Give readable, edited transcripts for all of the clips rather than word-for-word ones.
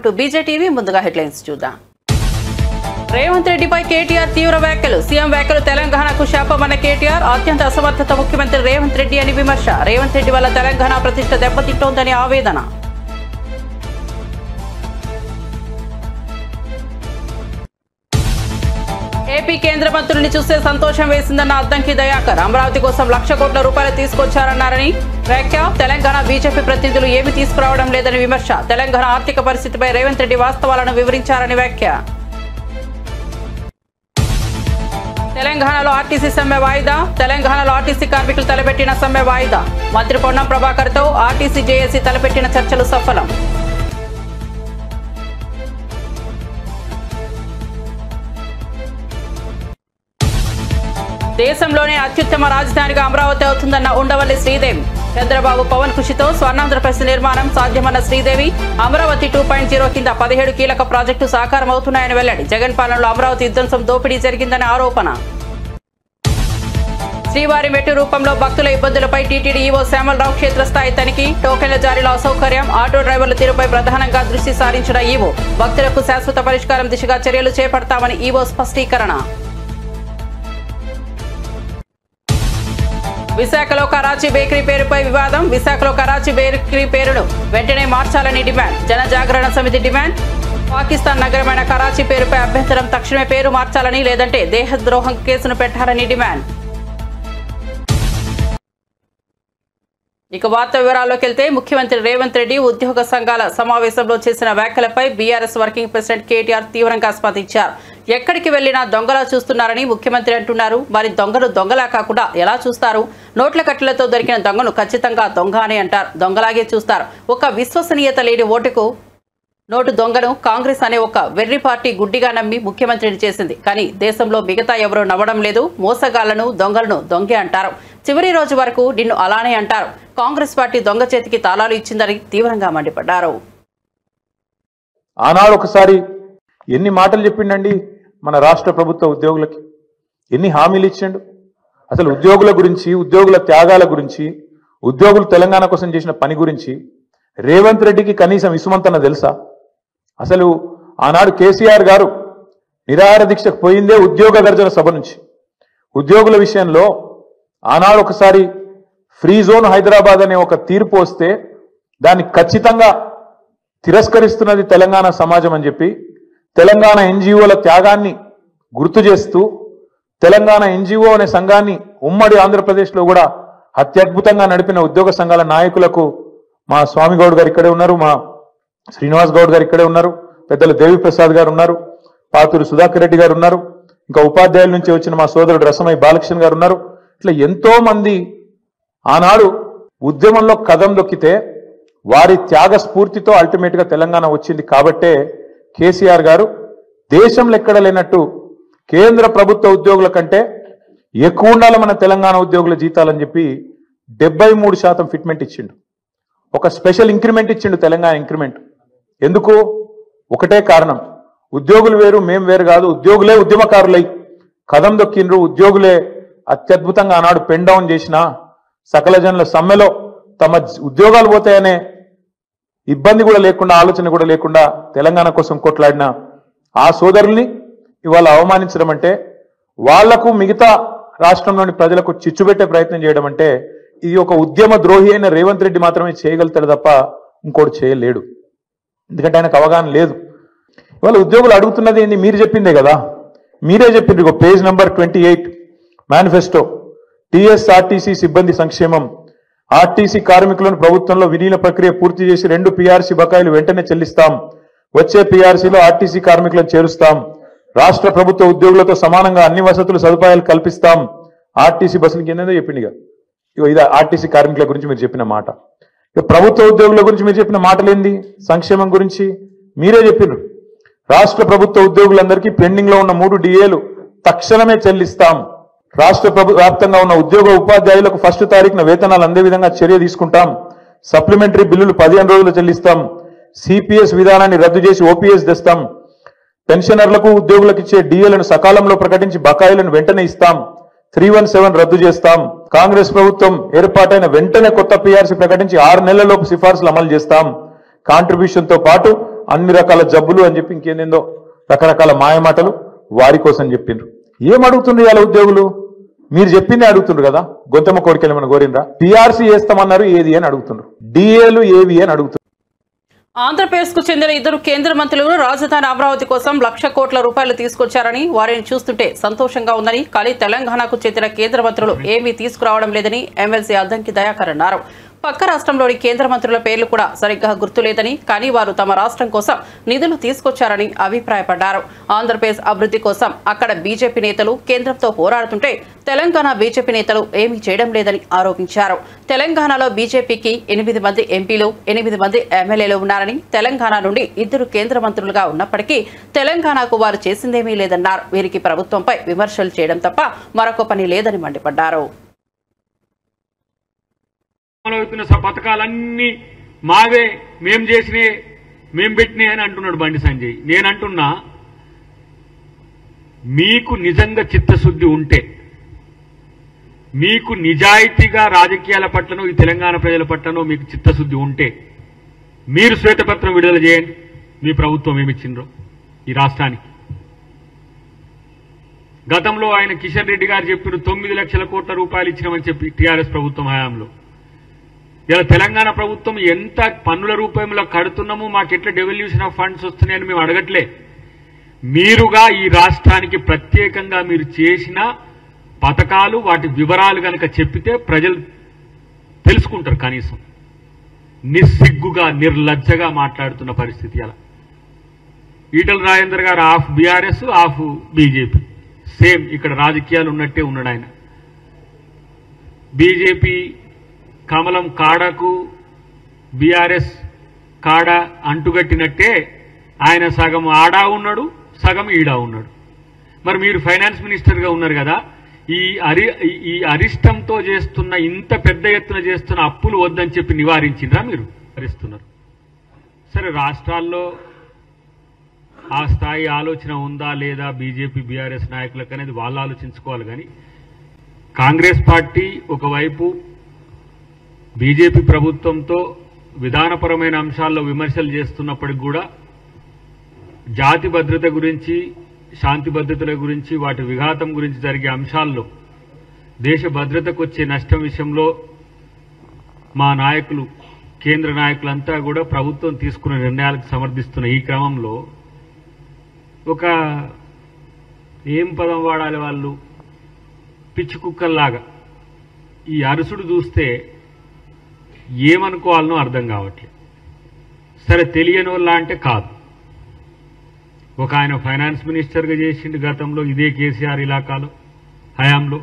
To బీజేటీవీ. ముందుగా headlines చూద్దాం. రేవంత్ రెడ్డిపై కేటీఆర్ తీవ్ర వ్యాఖ్యలు. సీఎం వ్యాఖ్యలు తెలంగాణకు శాపమన్న కేటీఆర్. అత్యంత అసమర్థత ముఖ్యమంత్రి రేవంత్ రెడ్డి అని విమర్శ. రేవంత్ రెడ్డి వల్ల తెలంగాణ ప్రతిష్ట దెబ్బతింటోందని ఆవేదన. ఏపీ కేంద్ర మంత్రుల్ని చూస్తే సంతోషం వేసిందన్న అద్దంకి దయాకర్. అమరావతి కోసం 1,00,000 కోట్ల రూపాయలు తీసుకొచ్చారన్నారని వ్యాఖ్య. తెలంగాణ బీజేపీ ప్రతినిధులు ఏమీ తీసుకురావడం లేదని విమర్శ. తెలంగాణ ఆర్థిక పరిస్థితిపై రేవంత్ రెడ్డి వాస్తవాలను వివరించారని వ్యాఖ్య. తెలంగాణలో ఆర్టీసీ సమ్మె వాయిదా. తెలంగాణలో ఆర్టీసీ కార్మికులు తలపెట్టిన సమ్మె వాయిదా. మంత్రి పొన్నం ప్రభాకర్తో ఆర్టీసీ జేఏసీ తలపెట్టిన చర్చలు సఫలం. దేశంలోనే అత్యుత్తమ రాజధానిగా అమరావతి అవుతుందన్న ఉండవల్లి శ్రీదేవి. చంద్రబాబు పవన్ కృషితో స్వర్ణాంధ్రప్రదేశ్ నిర్మాణం సాధ్యమన్న శ్రీదేవి. అమరావతి 2.0 కింద 17 కీలక ప్రాజెక్టు సాకారం అవుతున్నాయని వెల్లడి. జగన్ పాలనలో అమరావతి విధ్వంసం దోపిడీ జరిగిందని ఆరోపణ. శ్రీవారి మెట్టు రూపంలో భక్తుల ఇబ్బందులపై టీటీడీ ఈవో శ్యామలరావు క్షేత్రస్థాయి తనిఖీ. టోకెన్ల జారీలో అసౌకర్యం, ఆటో డ్రైవర్ల తీరుపై ప్రధానంగా దృష్టి సారించిన ఈవో. భక్తులకు శాశ్వత పరిష్కారం దిశగా చర్యలు చేపడతామని ఈవో స్పష్టీకరణ. విశాఖలో కరాచీ బేకరీ పేరుపై వివాదం. విశాఖలో కరాచీ బేకరీ పేరును వెంటనే మార్చాలని డిమాండ్. జన జాగరణ సమితి డిమాండ్. పాకిస్తాన్ నగరమైన కరాచీ పేరుపై అభ్యంతరం. తక్షణమే పేరు మార్చాలని, లేదంటే దేశద్రోహం కేసును పెట్టాలని డిమాండ్. ఇక వార్త వివరాల్లోకి వెళ్తే, ముఖ్యమంత్రి రేవంత్ రెడ్డి ఉద్యోగ సంఘాల సమావేశంలో చేసిన వ్యాఖ్యలపై బీఆర్ఎస్ వర్కింగ్ ప్రెసిడెంట్ కేటీఆర్ తీవ్రంగా స్పందించారు. ఎక్కడికి వెళ్లినా దొంగలా చూస్తున్నారని ముఖ్యమంత్రి అంటున్నారు. మరి దొంగలు దొంగలా కాకుండా ఎలా చూస్తారు? నోట్ల కట్టలతో దొరికిన దొంగను ఖచ్చితంగా దొంగ అని అంటారు. దొంగలాగే చూస్తారు. ఒక విశ్వసనీయత లేని ఓటుకు నోటు దొంగను కాంగ్రెస్ అనే ఒక వెర్రి పార్టీ గుడ్డిగా నమ్మి ముఖ్యమంత్రిని చేసింది. కానీ దేశంలో మిగతా ఎవరూ నవ్వడం లేదు. మోసగాళ్లను దొంగలను దొంగే అంటారు. చివరి రోజు వరకు నిన్ను అలానే అంటారు. కాంగ్రెస్ పార్టీ దొంగ చేతికి తాళాలు ఇచ్చిందని తీవ్రంగా మండిపడ్డారు. ఆనాడు ఒకసారి ఎన్ని మాటలు చెప్పిండండి మన రాష్ట్ర ప్రభుత్వ ఉద్యోగులకి, ఎన్ని హామీలు ఇచ్చిండు. అసలు ఉద్యోగుల గురించి, ఉద్యోగుల త్యాగాల గురించి, ఉద్యోగులు తెలంగాణ కోసం చేసిన పని గురించి రేవంత్ రెడ్డికి కనీసం ఇసుమంతన తెలుసా? అసలు ఆనాడు కేసీఆర్ గారు నిరాహార దీక్షకు పోయిందే ఉద్యోగ గర్జన సభ నుంచి. ఉద్యోగుల విషయంలో ఆనాడు ఒకసారి ఫ్రీ జోన్ హైదరాబాద్ అనే ఒక తీర్పు వస్తే దాన్ని ఖచ్చితంగా తిరస్కరిస్తున్నది తెలంగాణ సమాజం అని చెప్పి తెలంగాణ ఎన్జిఓల త్యాగాన్ని గుర్తు చేస్తూ తెలంగాణ ఎన్జిఓ అనే సంఘాన్ని ఉమ్మడి ఆంధ్రప్రదేశ్లో కూడా అత్యద్భుతంగా నడిపిన ఉద్యోగ సంఘాల నాయకులకు మా స్వామి గౌడ్ గారు ఇక్కడే ఉన్నారు, మా శ్రీనివాస్ గౌడ్ గారు ఇక్కడే ఉన్నారు, పెద్దలు దేవిప్రసాద్ గారు ఉన్నారు, పాతూరు సుధాకర్ రెడ్డి గారు ఉన్నారు, ఇంకా ఉపాధ్యాయుల నుంచి వచ్చిన మా సోదరుడు రసమయ్య బాలకృష్ణ గారు ఉన్నారు. ఇట్లా ఎంతో మంది ఆనాడు ఉద్యమంలో కదం దొక్కితే వారి త్యాగ స్ఫూర్తితో అల్టిమేట్ గా తెలంగాణ వచ్చింది. కాబట్టే కేసీఆర్ గారు దేశంలో ఎక్కడ లేనట్టు కేంద్ర ప్రభుత్వ ఉద్యోగుల కంటే ఎక్కువ ఉండాలి మన తెలంగాణ ఉద్యోగుల జీతాలని చెప్పి 73% ఫిట్మెంట్ ఇచ్చిండు. ఒక స్పెషల్ ఇంక్రిమెంట్ ఇచ్చిండు, తెలంగాణ ఇంక్రిమెంట్. ఎందుకు? ఒకటే కారణం, ఉద్యోగులు వేరు మేం వేరు కాదు, ఉద్యోగులే ఉద్యమకారులై కదం దొక్కిండ్రు. ఉద్యోగులే అత్యద్భుతంగా ఆనాడు పెన్ డౌన్ చేసిన సకల జనుల సమ్మెలో తమ ఉద్యోగాలు పోతాయనే ఇబ్బంది కూడా లేకుండా, ఆలోచన కూడా లేకుండా తెలంగాణ కోసం కొట్లాడిన ఆ సోదరుల్ని ఇవాళ అవమానించడం అంటే, వాళ్లకు మిగతా రాష్ట్రంలోని ప్రజలకు చిచ్చుపెట్టే ప్రయత్నం చేయడం అంటే, ఇది ఒక ఉద్యమ ద్రోహి అయిన రేవంత్ రెడ్డి మాత్రమే చేయగలుగుతాడు తప్ప ఇంకోటి చేయలేడు. ఎందుకంటే ఆయనకు అవగాహన లేదు. ఇవాళ ఉద్యోగులు అడుగుతున్నది ఏంటి? మీరు చెప్పిందే కదా, మీరే చెప్పింది. Page number 28 manifesto. టీఎస్ఆర్టీసీ సిబ్బంది సంక్షేమం. ఆర్టీసీ కార్మికులను ప్రభుత్వంలో విలీన ప్రక్రియ పూర్తి చేసి 2 పీఆర్సీ బకాయిలు వెంటనే చెల్లిస్తాం. వచ్చే పీఆర్సీలో ఆర్టీసీ కార్మికులను చేరుస్తాం. రాష్ట్ర ప్రభుత్వ ఉద్యోగులతో సమానంగా అన్ని వసతులు సదుపాయాలు కల్పిస్తాం. ఆర్టీసీ బస్సులకి ఏందో చెప్పిందిగా. ఇది ఆర్టీసీ కార్మికుల గురించి మీరు చెప్పిన మాట. ప్రభుత్వ ఉద్యోగుల గురించి మీరు చెప్పిన మాటలేంది? సంక్షేమం గురించి మీరే చెప్పినారు. రాష్ట్ర ప్రభుత్వ ఉద్యోగులందరికీ పెండింగ్ లో ఉన్న 3 డిఏలు తక్షణమే చెల్లిస్తాం. రాష్ట్ర వ్యాప్తంగా ఉన్న ఉద్యోగ ఉపాధ్యాయులకు 1వ తారీఖున వేతనాలు అందే విధంగా చర్య తీసుకుంటాం. సప్లిమెంటరీ బిల్లులు 15 రోజులు చెల్లిస్తాం. సిపిఎస్ విధానాన్ని రద్దు చేసి ఓపీఎస్ తెస్తాం. పెన్షనర్లకు ఉద్యోగులకు ఇచ్చే డిఏలను సకాలంలో ప్రకటించి బకాయిలను వెంటనే ఇస్తాం. 317 రద్దు చేస్తాం. కాంగ్రెస్ ప్రభుత్వం ఏర్పాటైన వెంటనే కొత్త పీఆర్సీ ప్రకటించి 6 నెలలలోపు సిఫార్సులు అమలు చేస్తాం. కాంట్రిబ్యూషన్ తో పాటు అన్ని రకాల జబ్బులు అని చెప్పి ఇంకేందేందో రకరకాల మాయమాటలు వారి కోసం చెప్పిండ్రు. ఏం అడుగుతుండ్రు ఇలా ఉద్యోగులు? మీరు చెప్పిందే అడుగుతుండ్రు కదా. గొంతమ్మ కోరికలు ఏమైనా కోరిండ్రా? పిఆర్సీ వేస్తామన్నారు, ఏది అని అడుగుతుండ్రు. డిఏలు ఏవి అని అడుగుతుండ్రు. ఆంధ్రప్రదేశ్ కు చెందిన ఇద్దరు కేంద్ర మంత్రులు రాజధాని అమరావతి కోసం ₹1,00,00,000 కోట్ల తీసుకొచ్చారని, వారిని చూస్తుంటే సంతోషంగా ఉందని, కానీ తెలంగాణకు చెందిన కేంద్ర మంత్రులు ఏమీ తీసుకురావడం లేదని ఎమ్మెల్సీ అద్దంకి దయాకర్ అన్నారు. పక్క రాష్ట్రంలోని కేంద్ర మంత్రుల పేర్లు కూడా సరిగ్గా గుర్తులేదని, కానీ వారు తమ రాష్ట్రం కోసం నిధులు తీసుకొచ్చారని అభిప్రాయపడ్డారు. ఆంధ్రప్రదేశ్ అభివృద్ధి కోసం అక్కడ బీజేపీ నేతలు కేంద్రంతో పోరాడుతుంటే తెలంగాణ బీజేపీ నేతలు ఏమీ చేయడం లేదని ఆరోపించారు. తెలంగాణలో బీజేపీకి 8 మంది ఎంపీలు, 8 మంది ఎమ్మెల్యేలు ఉన్నారని, తెలంగాణ నుండి 2 కేంద్ర మంత్రులుగా ఉన్నప్పటికీ తెలంగాణకు వారు చేసిందేమీ లేదన్నారు. వీరికి ప్రభుత్వంపై విమర్శలు చేయడం తప్ప మరొక పని లేదని మండిపడ్డారు. పథకాలన్నీ మావే, మేం చేసినే, మేం పెట్టినే అని అంటున్నాడు బండి సంజయ్. నేనంటున్నా, మీకు నిజంగా చిత్తశుద్ధి ఉంటే, మీకు నిజాయితీగా రాజకీయాల పట్లనో ఈ తెలంగాణ ప్రజల పట్లనో మీకు చిత్తశుద్ధి ఉంటే మీరు శ్వేతపత్రం విడుదల చేయండి. మీ ప్రభుత్వం ఏమిచ్చిండ్రో ఈ రాష్ట్రానికి. గతంలో ఆయన కిషన్ రెడ్డి గారు చెప్పిన 9 లక్షల కోట్ల రూపాయలు ఇచ్చినామని చెప్పి టీఆర్ఎస్ ప్రభుత్వం హయాంలో. ఇలా తెలంగాణ ప్రభుత్వం ఎంత పన్నుల రూపంలో కడుతున్నామో, మాకెట్లా డెవల్యూషన్ ఆఫ్ ఫండ్స్ వస్తున్నాయని మేము అడగట్లే. మీరుగా ఈ రాష్ట్రానికి ప్రత్యేకంగా మీరు చేసిన పథకాలు, వాటి వివరాలు కనుక చెప్పితే ప్రజలు తెలుసుకుంటారు. కనీసం నిస్సిగ్గుగా, నిర్లజ్జగా మాట్లాడుతున్న పరిస్థితి. అలా ఈటల రాజేందర్ గారు of BRS, of BJP, same ఇక్కడ రాజకీయాలు ఉన్నట్టే ఉన్నాడు ఆయన. బీజేపీ కమలం కాడకు బీఆర్ఎస్ కాడ అంటుగట్టినట్టే ఆయన సగం ఆడా ఉన్నాడు, సగం ఈడా ఉన్నాడు. మరి మీరు ఫైనాన్స్ మినిస్టర్గా ఉన్నారు కదా, ఈ అరిష్టంతో చేస్తున్న, ఇంత పెద్ద ఎత్తున చేస్తున్న అప్పులు వద్దని చెప్పి నివారించిందా? మీరు భరిస్తున్నారు. సరే, రాష్ట్రాల్లో ఆ స్థాయి ఆలోచన ఉందా లేదా బీజేపీ బీఆర్ఎస్ నాయకులకు అనేది వాళ్ళు ఆలోచించుకోవాలి. కానీ కాంగ్రెస్ పార్టీ ఒకవైపు బీజేపీ ప్రభుత్వంతో విధానపరమైన అంశాల్లో విమర్శలు చేస్తున్నప్పటికి కూడా జాతి భద్రత గురించి, శాంతి భద్రతల గురించి, వాటి విఘాతం గురించి జరిగే అంశాల్లో, దేశ భద్రతకు వచ్చే నష్టం విషయంలో మా నాయకులు, కేంద్ర నాయకులంతా కూడా ప్రభుత్వం తీసుకున్న నిర్ణయాలకు సమర్థిస్తున్న ఈ క్రమంలో ఒక ఏం పదం వాడాలి వాళ్ళు, పిచ్చి కుక్కల్లాగా ఈ అరుసుడు చూస్తే ఏమనుకోవాలనో అర్థం కావట్లేదు. సరే, తెలియని వాళ్ళ అంటే కాదు. ఒక ఆయన ఫైనాన్స్ మినిస్టర్గా చేసిండు గతంలో, ఇదే కేసీఆర్ ఇలాకాలో హయాంలో.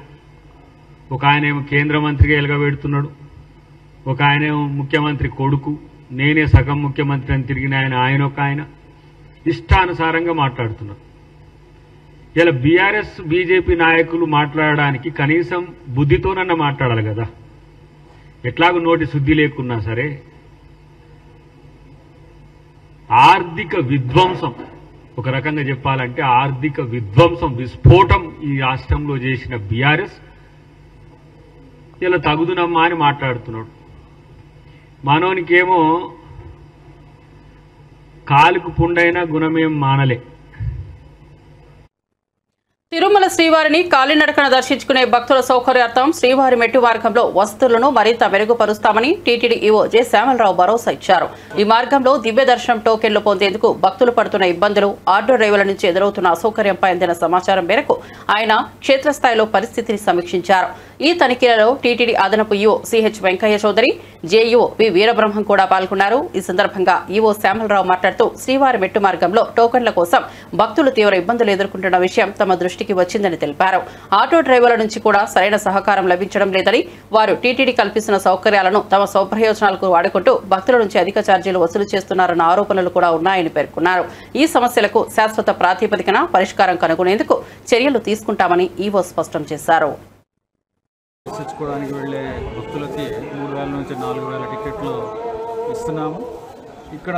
ఒక ఆయన ఏమో కేంద్ర మంత్రిగా ఎలగబెడుతున్నాడు. ఒక ఆయన ఏమో ముఖ్యమంత్రి కొడుకు, నేనే సగం ముఖ్యమంత్రి అని తిరిగిన ఆయన ఒక ఆయన ఇష్టానుసారంగా మాట్లాడుతున్నారు. ఇలా బీఆర్ఎస్ బీజేపీ నాయకులు మాట్లాడడానికి కనీసం బుద్ధితోనన్నా మాట్లాడాలి కదా. ఎట్లాగూ నోటి శుద్ధి లేకున్నా సరే, ఆర్థిక విధ్వంసం, ఒక రకంగా చెప్పాలంటే ఆర్థిక విధ్వంసం, విస్ఫోటం ఈ రాష్ట్రంలో చేసిన బీఆర్ఎస్ ఇలా తగుదునమ్మా అని మాట్లాడుతున్నాడు. మనోనికేమో కాలుకు పుండైన గుణమేం మానలే. తిరుమల శ్రీవారిని కాలినడకన దర్శించుకునే భక్తుల సౌకర్యార్థం శ్రీవారి మెట్టు మార్గంలో వసతులను మరింత మెరుగుపరుస్తామని టీటీడీ ఈవో జె శ్యామలరావు భరోసా ఇచ్చారు. ఈ మార్గంలో దివ్య దర్శనం టోకెన్లు పొందేందుకు భక్తులు పడుతున్న ఇబ్బందులు, ఆటో డ్రైవర్ల నుంచి ఎదురవుతున్న అసౌకర్యంపై అందిన సమాచారం మేరకు ఆయన క్షేత్రస్థాయిలో పరిస్థితిని సమీక్షించారు. ఈ తనిఖీలలో టీటీడీ అదనపు ఈవో సిహెచ్ వెంకయ్య చౌదరి, జేఈఓ వి వీరబ్రహ్మం కూడా పాల్గొన్నారు. ఈ సందర్భంగా ఈవో శ్యామలరావు మాట్లాడుతూ, శ్రీవారి మెట్టు మార్గంలో టోకెన్ల కోసం భక్తులు తీవ్ర ఇబ్బందులు ఎదుర్కొంటున్న విషయం తమ దృష్టికి వచ్చిందని తెలిపారు. ఆటో డ్రైవర్ల నుంచి కూడా సరైన సహకారం లభించడం లేదని, వారు టీటీడీ కల్పిస్తున్న సౌకర్యాలను తమ స్వప్రయోజనాలకు వాడుకుంటూ భక్తుల నుంచి అధిక ఛార్జీలు వసూలు చేస్తున్నారన్న ఆరోపణలు కూడా ఉన్నాయని పేర్కొన్నారు. ఈ సమస్యలకు శాశ్వత ప్రాతిపదికన పరిష్కారం కనుగొనేందుకు చర్యలు తీసుకుంటామని ఈవో స్పష్టం చేశారు. దర్శించుకోవడానికి వెళ్ళే భక్తులకి 3,000 నుంచి 4,000 టికెట్లు ఇస్తున్నాము. ఇక్కడ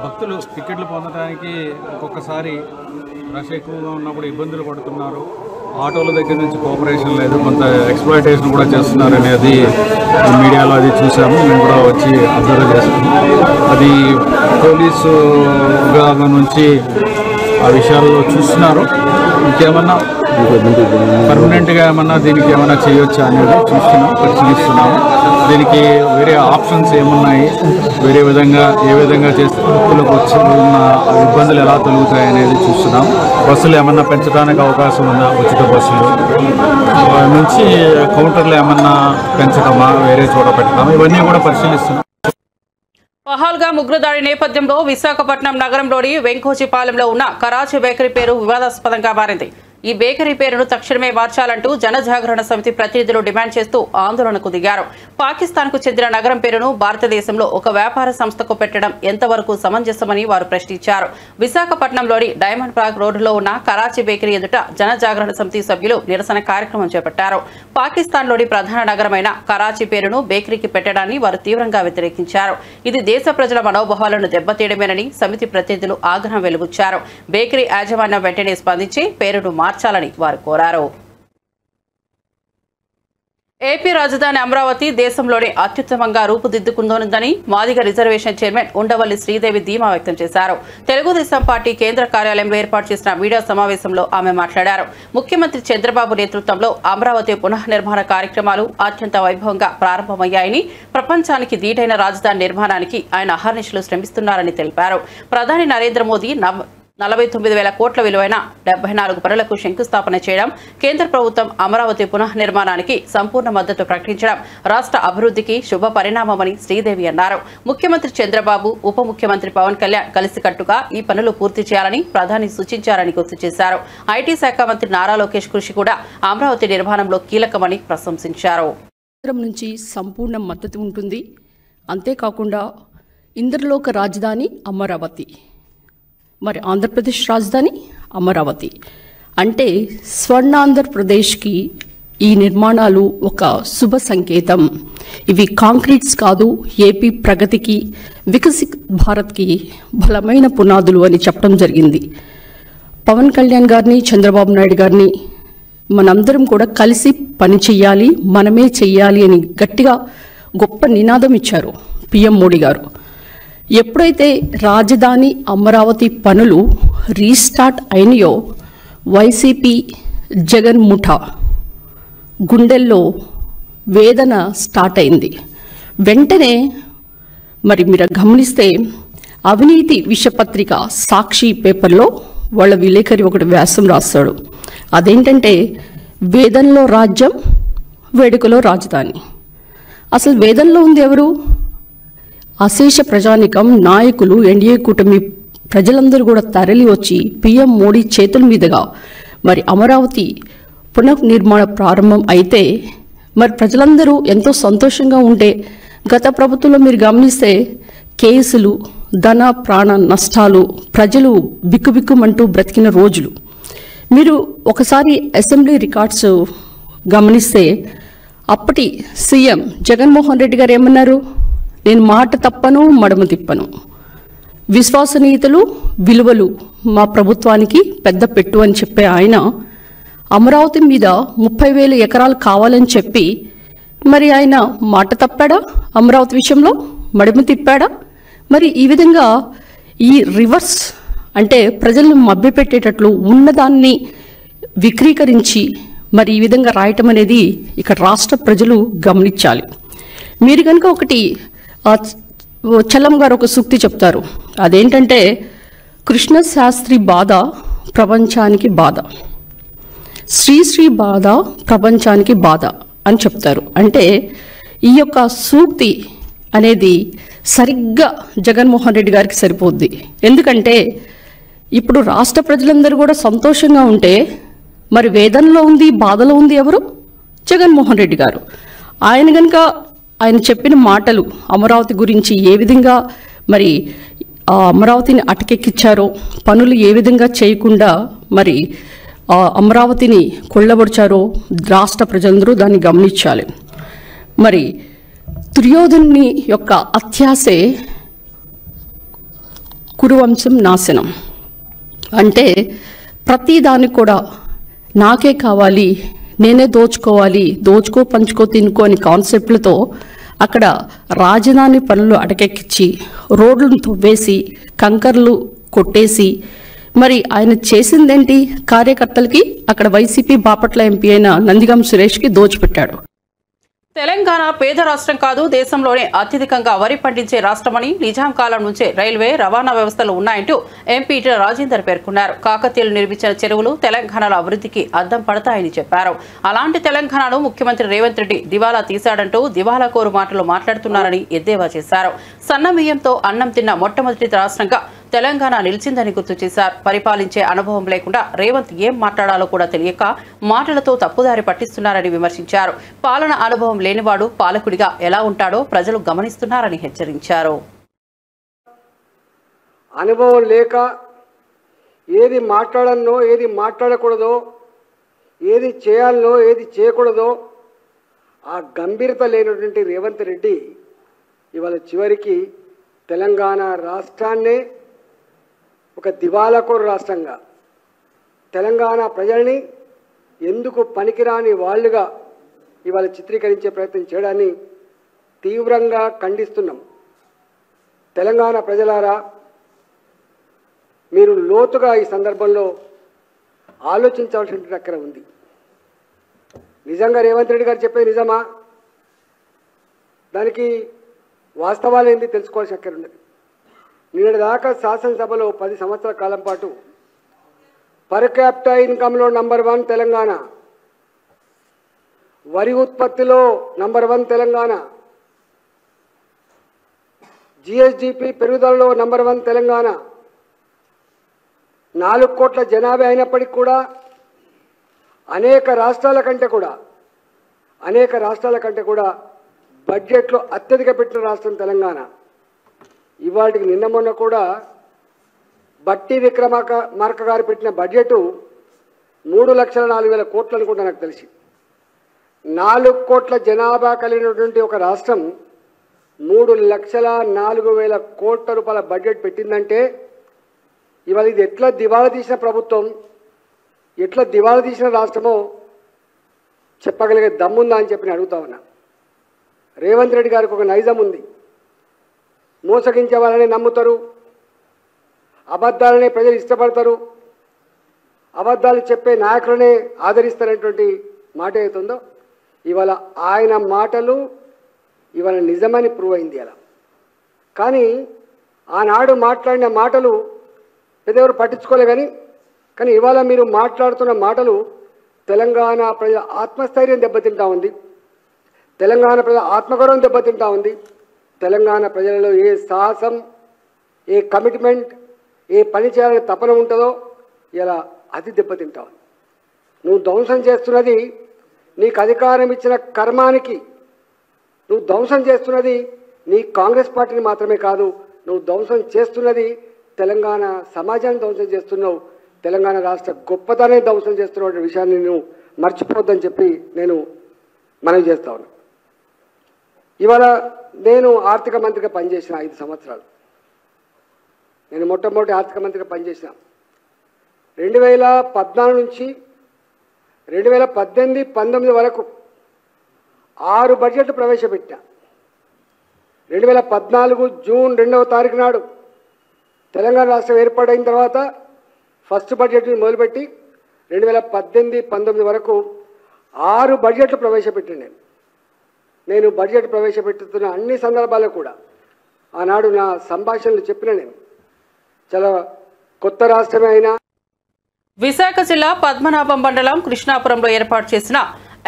భక్తులు టికెట్లు పొందడానికి ఒక్కొక్కసారి రష్ ఎక్కువగా ఉన్నప్పుడు ఇబ్బందులు పడుతున్నారు. ఆటోల దగ్గర నుంచి కోఆపరేషన్ లేదు, కొంత ఎక్స్ప్లాయిటేషన్ కూడా చేస్తున్నారు అనేది మీడియాలో అది చూసాము. మేము కూడా వచ్చి అబ్జర్వ్ చేస్తాము. అది పోలీసు విభాగం నుంచి ఆ విషయాల్లో చూస్తున్నారు. ఇంకేమన్నా పర్మనెంట్గా ఏమన్నా దీనికి ఏమన్నా చేయొచ్చా అనేది పరిశీలిస్తున్నాము. దీనికి వేరే ఆప్షన్స్ ఏమున్నాయి, వేరే విధంగా ఏ విధంగా చేస్తే భక్తులకు వచ్చి ఉన్న ఇబ్బందులు ఎలా తొలుగుతాయి అనేది చూస్తున్నాం. బస్సులు ఏమన్నా పెంచడానికి అవకాశం ఉందా, ఉచిత బస్సులు నుంచి కౌంటర్లు ఏమన్నా పెంచడమా, వేరే చోట పెట్టడమా, ఇవన్నీ కూడా పరిశీలిస్తున్నాం. పహల్గా ముగ్గురు దాడి నేపథ్యంలో విశాఖపట్నం నగరంలోని వెంకోచిపాలెంలో ఉన్న కరాచీ బేకరీ పేరు వివాదాస్పదంగా మారింది. ఈ బేకరీ పేరును తక్షణమే మార్చాలంటూ జనజాగరణ సమితి ప్రతినిధులు డిమాండ్ చేస్తూ ఆందోళనకు దిగారు. పాకిస్తాన్కు చెందిన నగరం పేరును భారతదేశంలో ఒక వ్యాపార సంస్థకు పెట్టడం ఎంతవరకు సమంజసమని వారు ప్రశ్నించారు. విశాఖపట్నంలోని డైమండ్ పార్క్ రోడ్డులో ఉన్న కరాచీ బేకరీ ఎదుట జనజాగరణ సమితి సభ్యులు నిరసన కార్యక్రమం చేపట్టారు. పాకిస్తాన్లోని ప్రధాన నగరమైన కరాచీ పేరును బేకరీకి పెట్టడాన్ని వారు తీవ్రంగా వ్యతిరేకించారు. ఇది దేశ ప్రజల మనోభావాలను దెబ్బతీయడమేనని సమితి ప్రతినిధులు ఆగ్రహం వెలుబుచ్చారు. బేకరీ యాజమాన్యం వెంటనే స్పందించి పేరును మార్చాలని వారు కోరారు. ఏపీ రాజధాని అమరావతి దేశంలోనే అత్యుత్తమంగా రూపుదిద్దుకుందోనుందని మాదిగ రిజర్వేషన్ చైర్మన్ ఉండవల్లి శ్రీదేవి ధీమా వ్యక్తం చేశారు. తెలుగుదేశం పార్టీ కేంద్ర కార్యాలయంలో ఏర్పాటు చేసిన మీడియా సమావేశంలో ఆమె మాట్లాడారు. ముఖ్యమంత్రి చంద్రబాబు నేతృత్వంలో అమరావతి పునఃనిర్మాణ కార్యక్రమాలు అత్యంత వైభవంగా ప్రారంభమయ్యాయని, ప్రపంచానికి దీటైన రాజధాని నిర్మాణానికి ఆయన అహర్నిశలు శ్రమిస్తున్నారని తెలిపారు. ప్రధాని నరేంద్ర మోదీ 49,000 కోట్ల విలువైన 74 పనులకు శంకుస్థాపన చేయడం, కేంద్ర ప్రభుత్వం అమరావతి పునఃనిర్మాణానికి సంపూర్ణ మద్దతు ప్రకటించడం రాష్ట్ర అభివృద్ధికి శుభ పరిణామమని శ్రీదేవి అన్నారు. ముఖ్యమంత్రి చంద్రబాబు, ఉప ముఖ్యమంత్రి పవన్ కళ్యాణ్ కలిసికట్టుగా ఈ పనులు పూర్తి చేయాలని ప్రధాని సూచించారని గుర్తు చేశారు. ఐటీ శాఖ మంత్రి నారా లోకేష్ కృషి కూడా అమరావతి నిర్మాణంలో కీలకమని ప్రశంసించారు. నుంచి సంపూర్ణ మద్దతు ఉంటుంది. అంతేకాకుండా ఇంద్రలోక రాజధాని అమరావతి, మరి ఆంధ్రప్రదేశ్ రాజధాని అమరావతి అంటే స్వర్ణాంధ్రప్రదేశ్కి ఈ నిర్మాణాలు ఒక శుభ సంకేతం. ఇవి కాంక్రీట్స్ కాదు, ఏపీ ప్రగతికి, వికసిత్ భారత్కి బలమైన పునాదులు అని చెప్పడం జరిగింది. పవన్ కళ్యాణ్ గారిని, చంద్రబాబు నాయుడు గారిని మనందరం కూడా కలిసి పని చెయ్యాలి, మనమే చెయ్యాలి అని గట్టిగా గొప్ప నినాదం ఇచ్చారు పిఎం మోడీ గారు. ఎప్పుడైతే రాజధాని అమరావతి పనులు రీస్టార్ట్ అయినాయో వైసీపీ జగన్ ముఠా గుండెల్లో వేదన స్టార్ట్ అయింది. వెంటనే మరి మీరు గమనిస్తే అవినీతి విషపత్రిక సాక్షి పేపర్లో వాళ్ళ విలేకరి ఒకటి వ్యాసం రాస్తాడు. అదేంటంటే వేదనలో రాజ్యం, వేడుకలో రాజధాని. అసలు వేదనలో ఉంది ఎవరు? అశేష ప్రజానికం, నాయకులు, ఎన్డీఏ కూటమి ప్రజలందరూ కూడా తరలి వచ్చి పిఎం మోడీ చేతుల మీదుగా మరి అమరావతి పునర్నిర్మాణ ప్రారంభం అయితే మరి ప్రజలందరూ ఎంతో సంతోషంగా ఉంటే, గత ప్రభుత్వంలో మీరు గమనిస్తే కేసులు, ధన ప్రాణ నష్టాలు, ప్రజలు బిక్కుబిక్కుమంటూ బ్రతికిన రోజులు. మీరు ఒకసారి అసెంబ్లీ రికార్డ్స్ గమనిస్తే అప్పటి సీఎం జగన్మోహన్ రెడ్డి గారు ఏమన్నారు? నేను మాట తప్పను, మడమ తిప్పను, విశ్వసనీయతలు, విలువలు మా ప్రభుత్వానికి పెద్ద పెట్టు అని చెప్పే ఆయన అమరావతి మీద 30,000 ఎకరాలు కావాలని చెప్పి మరి ఆయన మాట తప్పాడా? అమరావతి విషయంలో మడమ తిప్పాడా? మరి ఈ విధంగా ఈ రివర్స్ అంటే ప్రజలను మభ్యపెట్టేటట్లు ఉన్నదాన్ని విక్రీకరించి మరి ఈ విధంగా రాయటం అనేది ఇక్కడ రాష్ట్ర ప్రజలు గమనించాలి. మీరు కనుక ఒకటి చలం గారు ఒక సూక్తి చెప్తారు. అదేంటంటే కృష్ణ శాస్త్రి బాధ ప్రపంచానికి బాధ, శ్రీశ్రీ బాధ ప్రపంచానికి బాధ అని చెప్తారు. అంటే ఈ యొక్క సూక్తి అనేది సరిగ్గా జగన్మోహన్ రెడ్డి గారికి సరిపోద్ది. ఎందుకంటే ఇప్పుడు రాష్ట్ర ప్రజలందరూ కూడా సంతోషంగా ఉంటే మరి వేదనలో ఉంది, బాధలో ఉంది ఎవరు? జగన్మోహన్ రెడ్డి గారు. ఆయన కనుక ఆయన చెప్పిన మాటలు అమరావతి గురించి ఏ విధంగా మరి అమరావతిని అటకెక్కించారో, పనులు ఏ విధంగా చేయకుండా మరి అమరావతిని కొల్లబడిచారో రాష్ట్ర ప్రజలందరూ దాన్ని గమనించాలి. మరి దుర్యోధనుని యొక్క అత్యాసే కురువంశం నాశనం. అంటే ప్రతి దానికి కూడా నాకే కావాలి, నేనే దోచుకోవాలి, దోచుకో పంచుకో తినుకో అని కాన్సెప్ట్లతో అక్కడ రాజధాని పనులు అటకెక్కించి రోడ్లను తవ్వేసి కంకర్లు కొట్టేసి మరి ఆయన చేసిందేంటి? కార్యకర్తలకి అక్కడ వైసీపీ బాపట్ల ఎంపీ అయిన నందిగం సురేష్కి దోచిపెట్టాడు. తెలంగాణ పేద రాష్ట్రం కాదు, దేశంలోనే అత్యధికంగా వరి పండించే రాష్ట్రమని, నిజాం కాలం నుంచే రైల్వే రవాణా వ్యవస్థలు ఉన్నాయంటూ ఎంపీ ఈటెల రాజేందర్ పేర్కొన్నారు. కాకతీయులు నిర్మించిన చెరువులు తెలంగాణలో అభివృద్ధికి అద్దం పడతాయని చెప్పారు. అలాంటి తెలంగాణను ముఖ్యమంత్రి రేవంత్ రెడ్డి దివాలా తీశాడంటూ దివాలా కోరు మాటలు మాట్లాడుతున్నారని ఎద్దేవా చేశారు. సన్న బియ్యంతో అన్నం తిన్న మొట్టమొదటి రాష్ట్రంగా తెలంగాణ నిలిచిందని గుర్తు చేశారు. పరిపాలించే అనుభవం లేకుండా రేవంత్ ఏం మాట్లాడాలో కూడా తెలియక మాటలతో తప్పుదారి పట్టిస్తున్నారని విమర్శించారు. పాలన అనుభవం లేనివాడు పాలకుడిగా ఎలా ఉంటాడో ప్రజలు గమనిస్తున్నారని హెచ్చరించారు. అనుభవం లేక ఏది మాట్లాడనో, ఏది మాట్లాడకూడదో, ఏది చేయాలనో, ఏది చేయకూడదో ఆ గంభీరత లేనటువంటి రేవంత్ రెడ్డి ఇవాళ చివరికి తెలంగాణ రాష్ట్రాన్నే ఒక దివాలాకోరు రాష్ట్రంగా, తెలంగాణ ప్రజల్ని ఎందుకు పనికిరాని వాళ్ళుగా ఇవాళ చిత్రీకరించే ప్రయత్నం చేయడాన్ని తీవ్రంగా ఖండిస్తున్నాం. తెలంగాణ ప్రజలారా, మీరు లోతుగా ఈ సందర్భంలో ఆలోచించవలసిన అక్కడ ఉంది. నిజంగా రేవంత్ రెడ్డి గారు చెప్పేది నిజమా? దానికి వాస్తవాలు ఏంటి తెలుసుకోవాల్సిన అక్కడ ఉన్నది. నిన్నటి దాకా శాసనసభలో 10 సంవత్సరాల కాలం పాటు పర్ క్యాపిటా ఇన్కంలో నంబర్ 1 తెలంగాణ, వరి ఉత్పత్తిలో నంబర్ 1 తెలంగాణ, జిఎస్డిపి పెరుగుదలలో నంబర్ 1 తెలంగాణ, 4 కోట్ల జనాభా అయినప్పటికీ కూడా అనేక రాష్ట్రాల కంటే కూడా బడ్జెట్లో అత్యధిక పెట్టిన రాష్ట్రం తెలంగాణ. ఇవాటికి నిన్న మొన్న కూడా బట్టి విక్రమార్క గారు పెట్టిన బడ్జెట్ 3,04,000 కోట్లు అనుకుంటా నాకు తెలిసి. 4 కోట్ల జనాభా కలిగినటువంటి ఒక రాష్ట్రం 3,04,000 కోట్ల రూపాయల బడ్జెట్ పెట్టిందంటే ఇవాళ ఇది ఎట్లా దివాళా తీసిన ప్రభుత్వం, ఎట్లా దివాళా తీసిన రాష్ట్రమో చెప్పగలిగే దమ్ముందా అని చెప్పి నేను అడుగుతా ఉన్నా. రేవంత్ రెడ్డి గారికి ఒక నైజం ఉంది. మోసగించే వాళ్ళని నమ్ముతారు, అబద్ధాలనే ప్రజలు ఇష్టపడతారు, అబద్ధాలు చెప్పే నాయకులనే ఆదరిస్తారనేటువంటి మాట ఏతుందో ఇవాళ ఆయన మాటలు ఇవాళ నిజమని ప్రూవ్ అయింది. అలా కానీ ఆనాడు మాట్లాడిన మాటలు పెద్దెవరు పట్టించుకోలే. కానీ ఇవాళ మీరు మాట్లాడుతున్న మాటలు తెలంగాణ ప్రజల ఆత్మస్థైర్యం దెబ్బతింటా ఉంది, తెలంగాణ ప్రజల ఆత్మగౌరవం దెబ్బతింటా ఉంది. తెలంగాణ ప్రజలలో ఏ సాహసం, ఏ కమిట్మెంట్, ఏ పని చేయాలని తపన ఉంటుందో ఇలా అది దెబ్బతింటా ఉంది. నువ్వు ధ్వంసం చేస్తున్నది నీకు అధికారం ఇచ్చిన కర్మానికి, నువ్వు ధ్వంసం చేస్తున్నది నీ కాంగ్రెస్ పార్టీని మాత్రమే కాదు, నువ్వు ధ్వంసం చేస్తున్నది తెలంగాణ సమాజాన్ని ధ్వంసం చేస్తున్నావు, తెలంగాణ రాష్ట్ర గొప్పతనాన్ని ధ్వంసం చేస్తున్న విషయాన్ని నువ్వు మర్చిపోవద్దని చెప్పి నేను మనవి చేస్తా ఉన్నా. ఇవాళ నేను ఆర్థిక మంత్రిగా పనిచేసిన 5 సంవత్సరాలు. నేను మొట్టమొదటి ఆర్థిక మంత్రిగా పనిచేసిన 2014 నుంచి 2018-19 వరకు 6 బడ్జెట్లు ప్రవేశపెట్టా. 2014 జూన్ 2వ తారీఖు నాడు తెలంగాణ రాష్ట్రం ఏర్పాటైన తర్వాత ఫస్ట్ బడ్జెట్ని మొదలుపెట్టి 2018-19 వరకు 6 బడ్జెట్లు ప్రవేశపెట్టాను. నేను బడ్జెట్ ప్రవేశపెట్టుతున్న అన్ని సందర్భాల్లో కూడా ఆనాడు నా సంభాషణలు చెప్పిన నేను చాలా కొత్త రాష్ట్రమే అయినా. విశాఖ జిల్లా పద్మనాభం మండలం కృష్ణాపురంలో ఏర్పాటు చేసిన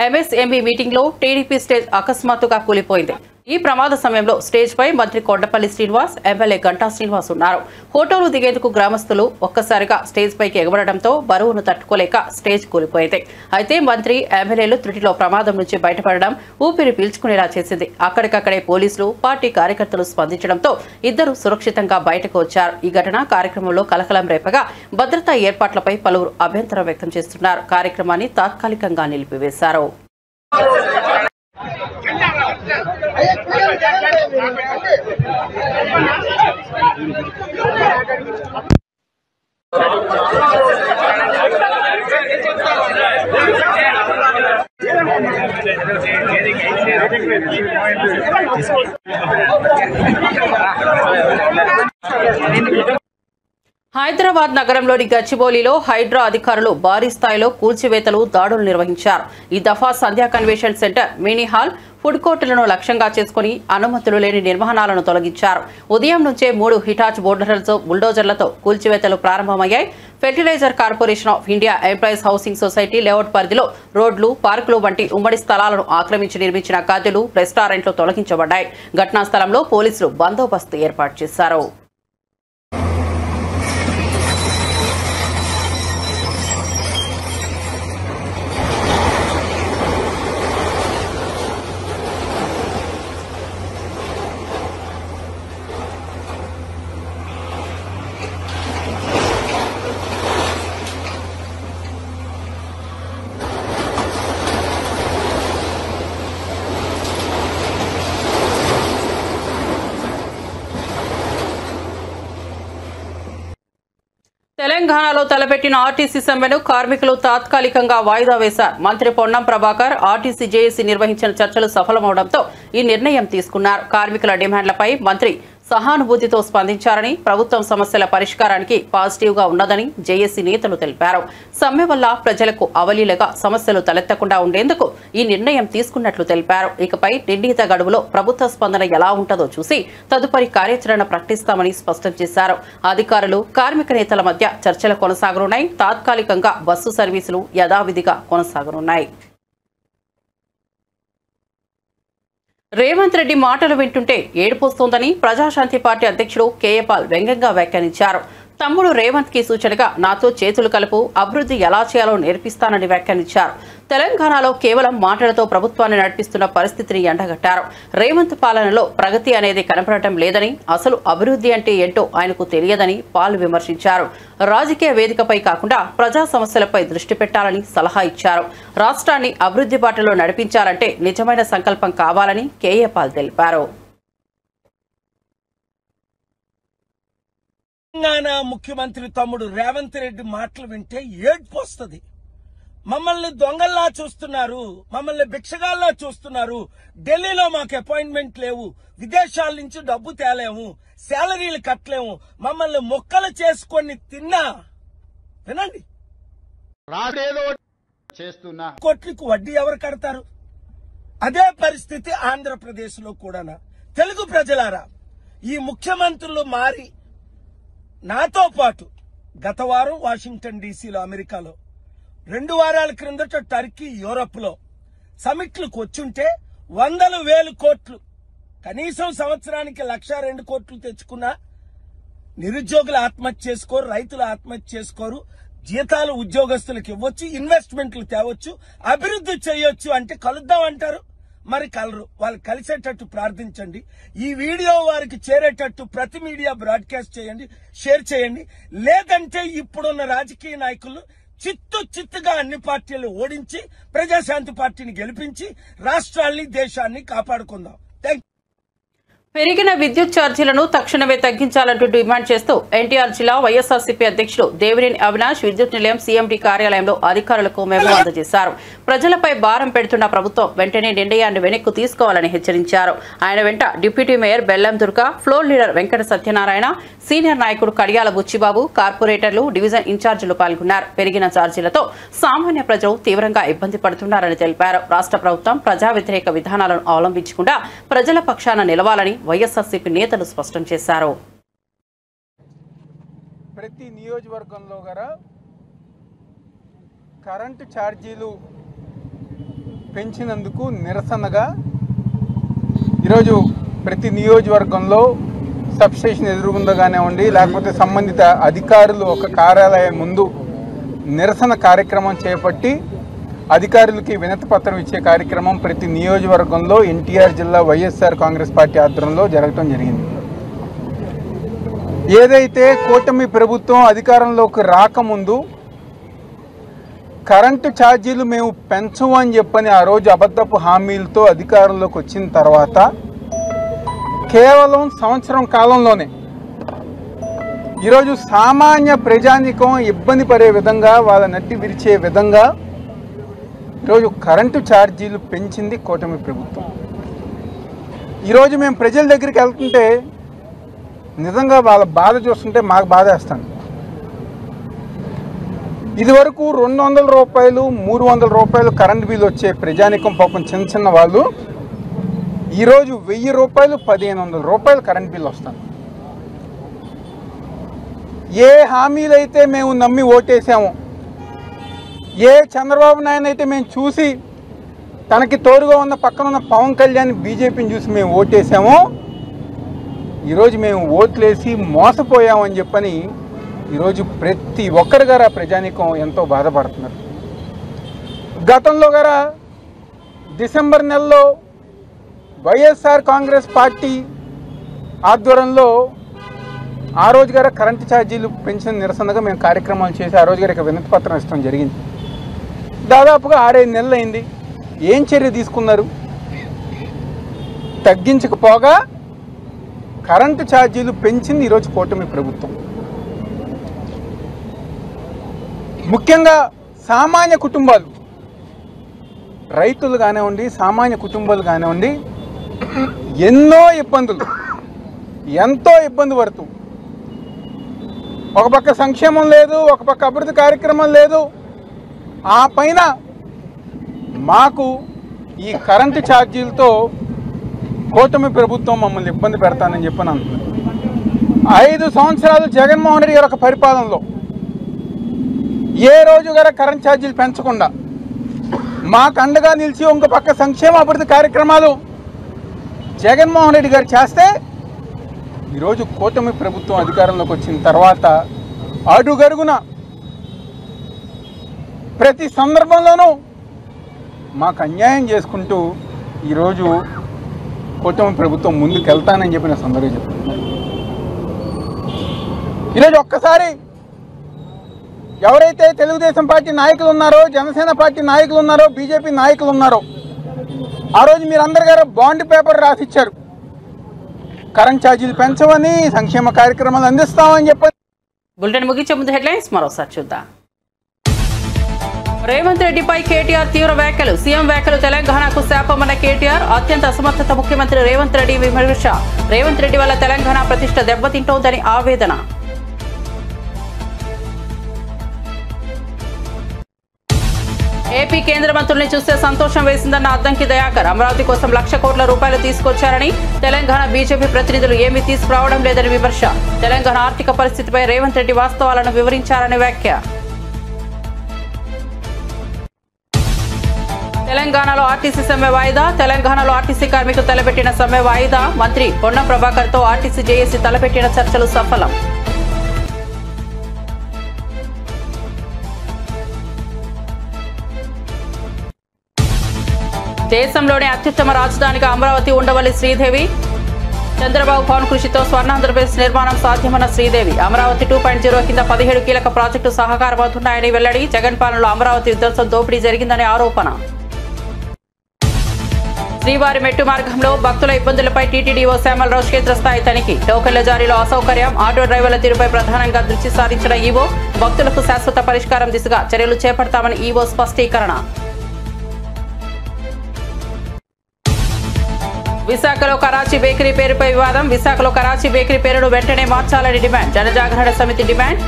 ఎంఎస్ఎంఈ మీటింగ్ లో టీడీపీ స్టేజ్ అకస్మాత్తుగా కూలిపోయింది. ఈ ప్రమాద సమయంలో స్టేజ్ పై మంత్రి కొండపల్లి శ్రీనివాస్, ఎమ్మెల్యే గంటా శ్రీనివాస్ ఉన్నారు. ఫోటోలు దిగేందుకు గ్రామస్తులు ఒక్కసారిగా స్టేజ్ పైకి ఎగబడడంతో బరువును తట్టుకోలేక స్టేజ్ కూలిపోయింది. అయితే మంత్రి, ఎమ్మెల్యేలు త్రుటిలో ప్రమాదం నుంచి బయటపడడం ఊపిరి పీల్చుకునేలా చేసింది. అక్కడికక్కడే పోలీసులు, పార్టీ కార్యకర్తలు స్పందించడంతో ఇద్దరు సురక్షితంగా బయటకు వచ్చారు. ఈ ఘటన కార్యక్రమంలో కలకలం రేపగా భద్రతా ఏర్పాట్లపై పలువురు అభ్యంతరం వ్యక్తం చేస్తున్నారు. కార్యక్రమాన్ని తాత్కాలికంగా నిలిపివేశారు. హైదరాబాద్ నగరంలోని గచ్చిబౌలిలో హైడ్రా అధికారులు భారీ స్థాయిలో కూల్చివేతలు దాడులు నిర్వహించారు. ఈ దఫా Sandhya convention centre, mini hall, food కోర్టులను లక్ష్యంగా చేసుకుని అనుమతులు లేని నిర్మాణాలను తొలగించారు. ఉదయం నుంచే 3 హిటాచ్ బుల్డోజర్లతో కూల్చివేతలు ప్రారంభమయ్యాయి. Fertilizer corporation of India employees housing society layout పరిధిలో రోడ్లు, పార్కులు వంటి ఉమ్మడి స్థలాలను ఆక్రమించి నిర్మించిన గదులు, రెస్టారెంట్లు తొలగించబడ్డాయి. ఘటనా స్థలంలో పోలీసులు బందోబస్తు ఏర్పాటు చేశారు. తెలంగాణలో తలపెట్టిన ఆర్టీసీ సమ్మెను కార్మికులు తాత్కాలికంగా వాయిదా వేశారు. మంత్రి పొన్నం ప్రభాకర్ ఆర్టీసీ జేఏసీ నిర్వహించిన చర్చలు సఫలమవడంతో ఈ నిర్ణయం తీసుకున్నారు. కార్మికుల డిమాండ్లపై మంత్రి సహానుభూతితో స్పందించారని, ప్రభుత్వం సమస్యల పరిష్కారానికి పాజిటివ్గా ఉన్నదని జేఏసీ నేతలు తెలిపారు. సమ్మె వల్ల ప్రజలకు అవలీలగా సమస్యలు తలెత్తకుండా ఉండేందుకు ఈ నిర్ణయం తీసుకున్నట్లు తెలిపారు. ఇకపై నిర్ణీత గడువులో ప్రభుత్వ స్పందన ఎలా ఉంటుందో చూసి తదుపరి కార్యాచరణ ప్రకటిస్తామని స్పష్టం చేశారు. అధికారులు, కార్మిక నేతల మధ్య చర్చలు కొనసాగనున్నాయి. తాత్కాలికంగా బస్సు సర్వీసులు యథావిధిగా కొనసాగనున్నాయి. రేవంత్ రెడ్డి మాటలు వింటుంటే ఏడుపొస్తోందని ప్రజాశాంతి పార్టీ అధ్యక్షుడు కేఏ పాల్ వ్యంగ్యంగా వ్యాఖ్యానించారు. తమ్ముడు రేవంత్ కి సూచనగా నాతో చేతులు కలుపు, అభివృద్ధి ఎలా చేయాలో నేర్పిస్తానని వ్యాఖ్యానించారు. తెలంగాణలో కేవలం మాటలతో ప్రభుత్వాన్ని నడిపిస్తున్న పరిస్థితిని ఎండగట్టారు. రేవంత్ పాలనలో ప్రగతి అనేది కనపడటం లేదని, అసలు అభివృద్ధి అంటే ఏంటో ఆయనకు తెలియదని పాల్ విమర్శించారు. రాజకీయ వేదికపై కాకుండా ప్రజా సమస్యలపై దృష్టి పెట్టాలని సలహా ఇచ్చారు. రాష్ట్రాన్ని అభివృద్ధి బాటలో నడిపించాలంటే నిజమైన సంకల్పం కావాలని కేఏ పాల్ తెలిపారు. తెలంగాణ ముఖ్యమంత్రి తమ్ముడు రేవంత్ రెడ్డి మాటలు వింటే ఏడ్పు వస్తుంది. మమ్మల్ని దొంగల్లా చూస్తున్నారు, మమ్మల్ని భిక్షగాల్లా చూస్తున్నారు, ఢిల్లీలో మాకు అపాయింట్మెంట్ లేవు, విదేశాల నుంచి డబ్బు తేలేము, శాలరీలు కట్టలేము, మమ్మల్ని మొక్కలు చేసుకొని తిన్నా వినండి చేస్తున్నా కోట్లకు వడ్డీ ఎవరు కడతారు? అదే పరిస్థితి ఆంధ్రప్రదేశ్ లో కూడా. తెలుగు ప్రజలారా, ఈ ముఖ్యమంత్రులు మారి నాతో పాటు గత వారం వాషింగ్టన్ డీసీలో, అమెరికాలో, 2 వారాల క్రిందట టర్కీ, యూరోప్ లో సమిట్లకు వచ్చుంటే 100,000 కోట్లు, కనీసం సంవత్సరానికి 1,02 కోట్లు తెచ్చుకున్నా నిరుద్యోగులు ఆత్మహత్య చేసుకోరు, రైతులు ఆత్మహత్య చేసుకోరు, జీతాలు ఉద్యోగస్తులకు ఇవ్వచ్చు, ఇన్వెస్ట్మెంట్లు తేవచ్చు, అభివృద్ధి చేయొచ్చు. అంటే కలుద్దాం అంటారు, మరి కలరు. వాళ్ళు కలిసేటట్టు ప్రార్థించండి. ఈ వీడియో వారికి చేరేటట్టు ప్రతి మీడియా బ్రాడ్కాస్ట్ చేయండి, షేర్ చేయండి. లేదంటే ఇప్పుడున్న రాజకీయ నాయకులు చిత్తుగా అన్ని పార్టీలు ఓడించి ప్రజాశాంతి పార్టీని గెలిపించి రాష్ట్రాల్ని, దేశాన్ని కాపాడుకుందాం. పెరిగిన విద్యుత్ ఛార్జీలను తక్షణమే తగ్గించాలంటూ డిమాండ్ చేస్తూ ఎన్టీఆర్ జిల్లా వైఎస్ఆర్సీపీ అధ్యక్షుడు దేవినేని అవినాష్ విద్యుత్ నిలయం సీఎండీ కార్యాలయంలో అధికారులకు మెమో అందజేశారు. ప్రజలపై భారం పెడుతున్న ప్రభుత్వం వెంటనే నిర్ణయాన్ని వెనక్కు తీసుకోవాలని హెచ్చరించారు. ఆయన వెంట డిప్యూటీ మేయర్ బెల్లం Durga, floor leader Venkata Satyanarayana, senior నాయకుడు కడియాల బుచ్చిబాబు, కార్పొరేటర్లు, డివిజన్ ఇన్ఛార్జీలు పాల్గొన్నారు. పెరిగిన ఛార్జీలతో సామాన్య ప్రజలు తీవ్రంగా ఇబ్బంది పడుతున్నారని తెలిపారు. రాష్ట్ర ప్రభుత్వం ప్రజా వ్యతిరేక విధానాలను అవలంబించకుండా ప్రజల పక్షాన నిలవాలని వైఎస్ఆర్సీపీ నేతలు స్పష్టం చేశారు. ప్రతి నియోజకవర్గంలో గారా కరెంటు ఛార్జీలు పెంచినందుకు నిరసనగా ఈరోజు ప్రతి నియోజకవర్గంలో సబ్స్టేషన్ ఎదురుగుండా కానివ్వండి, లేకపోతే సంబంధిత అధికారులు ఒక కార్యాలయం ముందు నిరసన కార్యక్రమం చేపట్టి అధికారులకి వినతి పత్రం ఇచ్చే కార్యక్రమం ప్రతి నియోజకవర్గంలో ఎన్టీఆర్ జిల్లా వైఎస్ఆర్ కాంగ్రెస్ పార్టీ ఆధ్వర్యంలో జరగటం జరిగింది. ఏదైతే కూటమి ప్రభుత్వం అధికారంలోకి రాకముందు కరెంటు ఛార్జీలు మేము పెంచము అని చెప్పని ఆ రోజు అబద్ధపు హామీలతో అధికారంలోకి వచ్చిన తర్వాత కేవలం సంవత్సరం కాలంలోనే ఈరోజు సామాన్య ప్రజానికం ఇబ్బంది పడే విధంగా వాళ్ళ నడ్డి విరిచే విధంగా ఈరోజు కరెంటు ఛార్జీలు పెంచింది కూటమి ప్రభుత్వం. ఈరోజు మేము ప్రజల దగ్గరికి వెళ్తుంటే నిజంగా వాళ్ళ బాధ చూస్తుంటే మాకు బాధ వేస్తాను. ఇదివరకు 200 రూపాయలు 300 రూపాయలు కరెంటు బిల్లు వచ్చే ప్రజానికం పాపం చిన్న చిన్న వాళ్ళు ఈరోజు 1000 రూపాయలు 1500 రూపాయలు కరెంటు బిల్లు వస్తాను. ఏ హామీలైతే మేము నమ్మి ఓటేసామో, ఏ చంద్రబాబు నాయుడు అయితే మేము చూసి తనకి తోడుగా ఉన్న పక్కన ఉన్న పవన్ కళ్యాణ్ బీజేపీని చూసి మేము ఓటేసామో, ఈరోజు మేము ఓట్లేసి మోసపోయామని చెప్పని ఈరోజు ప్రతి ఒక్కరి గారా ప్రజానీకం ఎంతో బాధపడుతున్నారు. గతంలో గారా డిసెంబర్ నెలలో వైఎస్ఆర్ కాంగ్రెస్ పార్టీ ఆధ్వర్యంలో ఆ రోజు గారా కరెంటు ఛార్జీలు పెంచిన నిరసనగా మేము కార్యక్రమాలు చేసి ఆ రోజు గారికి వినతి పత్రం ఇష్టం జరిగింది. దాదాపుగా 6-5 నెలలు అయింది. ఏం చర్య తీసుకున్నారు? తగ్గించకపోగా కరెంటు ఛార్జీలు పెంచింది ఈరోజు కూటమి ప్రభుత్వం. ముఖ్యంగా సామాన్య కుటుంబాలు, రైతులు కానివ్వండి, సామాన్య కుటుంబాలు కానివ్వండి, ఎన్నో ఇబ్బందులు, ఎంతో ఇబ్బంది పడుతూ, ఒక పక్క సంక్షేమం లేదు, ఒక పక్క అభివృద్ధి కార్యక్రమం లేదు, ఆ పైన మాకు ఈ కరెంటు ఛార్జీలతో కూటమి ప్రభుత్వం మమ్మల్ని ఇబ్బంది పెడతానని చెప్పని అంటున్నారు. 5 సంవత్సరాలు జగన్మోహన్ రెడ్డి గారి పరిపాలనలో ఏ రోజు గారా కరెంట్ ఛార్జీలు పెంచకుండా మాకు అండగా నిలిచి ఇంకో పక్క సంక్షేమ అభివృద్ధి కార్యక్రమాలు జగన్మోహన్ రెడ్డి గారు చేస్తే, ఈరోజు కూటమి ప్రభుత్వం అధికారంలోకి వచ్చిన తర్వాత అడుగడుగున ప్రతి సందర్భంలోనూ మాకు అన్యాయం చేసుకుంటూ ఈరోజు కూటమి ప్రభుత్వం ముందుకు వెళ్తానని చెప్పిన సందర్భం చెప్తున్నారు. ఈరోజు ఒక్కసారి ఎవరైతే తెలుగుదేశం పార్టీ నాయకులు ఉన్నారో, జనసేన పార్టీ నాయకులు ఉన్నారో, బీజేపీ నాయకులు ఉన్నారో, ఆ రోజు మీరందరి గారు బాండ్ పేపర్ రాసిచ్చారు. కరెంట్ ఛార్జీలు పెంచమని, సంక్షేమ కార్యక్రమాలు అందిస్తామని చెప్పని. బులెటిన్ ముగించే ముందు హెడ్లైన్స్ మరోసారి చూద్దాం. రేవంత్ రెడ్డిపై కేటీఆర్ తీవ్ర వ్యాఖ్యలు. సీఎం వ్యాఖ్యలు తెలంగాణకు శాపమన్న కేటీఆర్. అత్యంత అసమర్థత ముఖ్యమంత్రి రేవంత్ రెడ్డి విమర్శ. రేవంత్ రెడ్డి వల్ల తెలంగాణ ప్రతిష్ట దెబ్బతింటోందని ఆవేదన. ఏపీ కేంద్ర మంత్రుల్ని చూస్తే సంతోషం వేసిందన్న అద్దంకి దయాకర్. అమరావతి కోసం 1,00,000 కోట్ల రూపాయలు తీసుకొచ్చారని, తెలంగాణ బీజేపీ ప్రతినిధులు ఏమీ తీసుకురావడం లేదని విమర్శ. తెలంగాణ ఆర్థిక పరిస్థితిపై రేవంత్ రెడ్డి వాస్తవాలను వివరించారని వ్యాఖ్య. తెలంగాణలో ఆర్టీసీ సమ్మె వాయిదా. తెలంగాణలో ఆర్టీసీ కార్మికులు తలపెట్టిన సమ్మె వాయిదా. మంత్రి పొన్నం ప్రభాకర్ తో ఆర్టీసీ జేఏసీ తలపెట్టిన చర్చలు సఫలం. దేశంలోనే అత్యుత్తమ రాజధానిగా అమరావతి ఉండవల్లి శ్రీదేవి. చంద్రబాబు పవన్ కృషితో స్వర్ణాంధ్రప్రదేశ్ నిర్మాణం సాధ్యమన్న శ్రీదేవి. అమరావతి 2.0 కింద 17 కీలక ప్రాజెక్టు సహకారమవుతున్నాయని వెల్లడి. జగన్ పాలనలో అమరావతి విధ్వంసం దోపిడీ జరిగిందని ఆరోపణ. శ్రీవారి మెట్టు మార్గంలో భక్తుల ఇబ్బందులపై టీటీడీఓ శ్యామలరావు క్షేత్రస్థాయి తనిఖీ. టోకెన్ల జారీలో అసౌకర్యం, ఆటో డ్రైవర్ల తీరుపై ప్రధానంగా దృష్టి సారించిన ఈవో. భక్తులకు శాశ్వత పరిష్కారం దిశగా చర్యలు చేపడతామని ఈవో స్పష్టీకరణ. విశాఖలో కరాచీ బేకరీ పేరుపై వివాదం. విశాఖలో కరాచీ బేకరీ పేరును వెంటనే మార్చాలని డిమాండ్. జనజాగరణ సమితి డిమాండ్.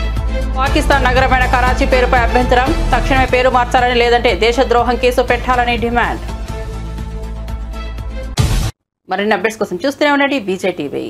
పాకిస్తాన్ నగరమైన కరాచీ పేరుపై అభ్యంతరం. తక్షణమే పేరు మార్చాలని, లేదంటే దేశద్రోహం కేసు పెట్టాలని డిమాండ్. మరిన్ని అప్డేట్స్ కోసం చూస్తూనే ఉండండి బీజేటీవీ.